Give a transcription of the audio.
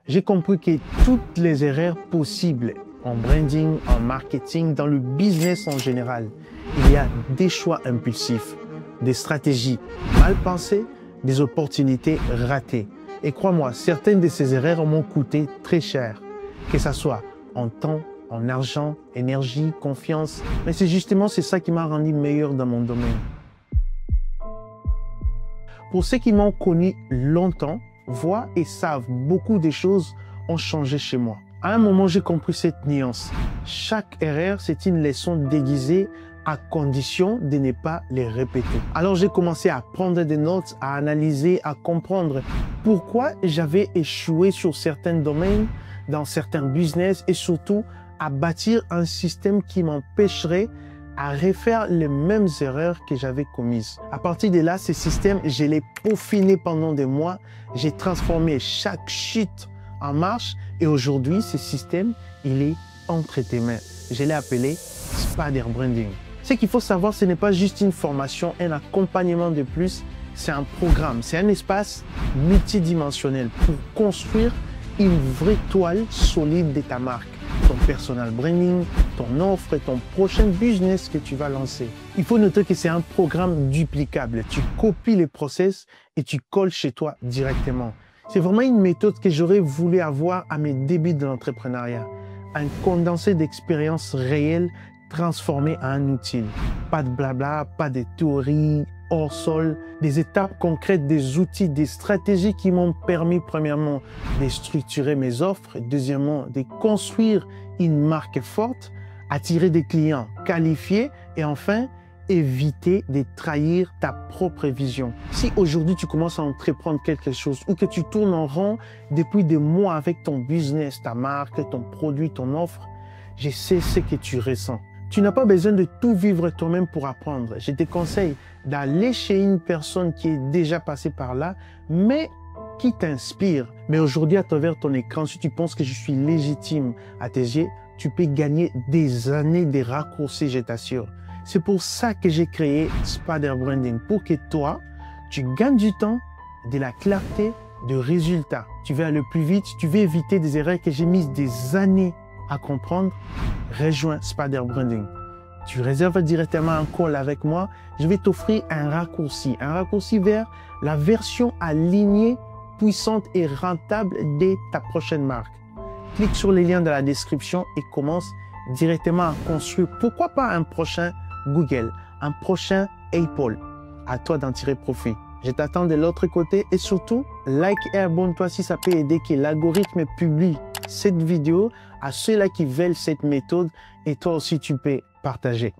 J'ai compris que toutes les erreurs possibles en branding, en marketing, dans le business en général, il y a des choix impulsifs, des stratégies mal pensées, des opportunités ratées. Et crois-moi, certaines de ces erreurs m'ont coûté très cher, que ce soit en temps, en argent, énergie, confiance. Mais c'est justement ça qui m'a rendu meilleur dans mon domaine. Pour ceux qui m'ont connu longtemps, voient et savent beaucoup de choses ont changé chez moi. À un moment, j'ai compris cette nuance. Chaque erreur, c'est une leçon déguisée à condition de ne pas les répéter. Alors, j'ai commencé à prendre des notes, à analyser, à comprendre pourquoi j'avais échoué sur certains domaines, dans certains business et surtout à bâtir un système qui m'empêcherait à refaire les mêmes erreurs que j'avais commises. À partir de là, ce système, je l'ai peaufiné pendant des mois. J'ai transformé chaque chute en marche et aujourd'hui, ce système, il est entre tes mains. Je l'ai appelé Spader Branding. Ce qu'il faut savoir, ce n'est pas juste une formation, un accompagnement de plus, c'est un programme, c'est un espace multidimensionnel pour construire une vraie toile solide de ta marque, ton personal branding, ton offre et ton prochain business que tu vas lancer. Il faut noter que c'est un programme duplicable. Tu copies les process et tu colles chez toi directement. C'est vraiment une méthode que j'aurais voulu avoir à mes débuts de l'entrepreneuriat. Un condensé d'expériences réelles transformé en un outil. Pas de blabla, pas de théorie hors sol, des étapes concrètes, des outils, des stratégies qui m'ont permis premièrement de structurer mes offres, deuxièmement de construire une marque forte, attirer des clients qualifiés et enfin éviter de trahir ta propre vision. Si aujourd'hui tu commences à entreprendre quelque chose ou que tu tournes en rond depuis des mois avec ton business, ta marque, ton produit, ton offre, je sais ce que tu ressens. Tu n'as pas besoin de tout vivre toi-même pour apprendre. Je te conseille d'aller chez une personne qui est déjà passée par là, mais qui t'inspire. Mais aujourd'hui, à travers ton écran, si tu penses que je suis légitime à tes yeux, tu peux gagner des années de raccourcis, je t'assure. C'est pour ça que j'ai créé Spader Branding, pour que toi, tu gagnes du temps, de la clarté, de résultats. Tu veux aller plus vite, tu veux éviter des erreurs que j'ai mises des années à comprendre. Rejoins Spader Branding. Tu réserves directement un call avec moi. Je vais t'offrir un raccourci vers la version alignée, puissante et rentable de ta prochaine marque. Clique sur les liens dans la description et commence directement à construire. Pourquoi pas un prochain Google, un prochain Apple. À toi d'en tirer profit. Je t'attends de l'autre côté et surtout, like et abonne-toi si ça peut aider que l'algorithme publie cette vidéo à ceux-là qui veulent cette méthode et toi aussi tu peux partager.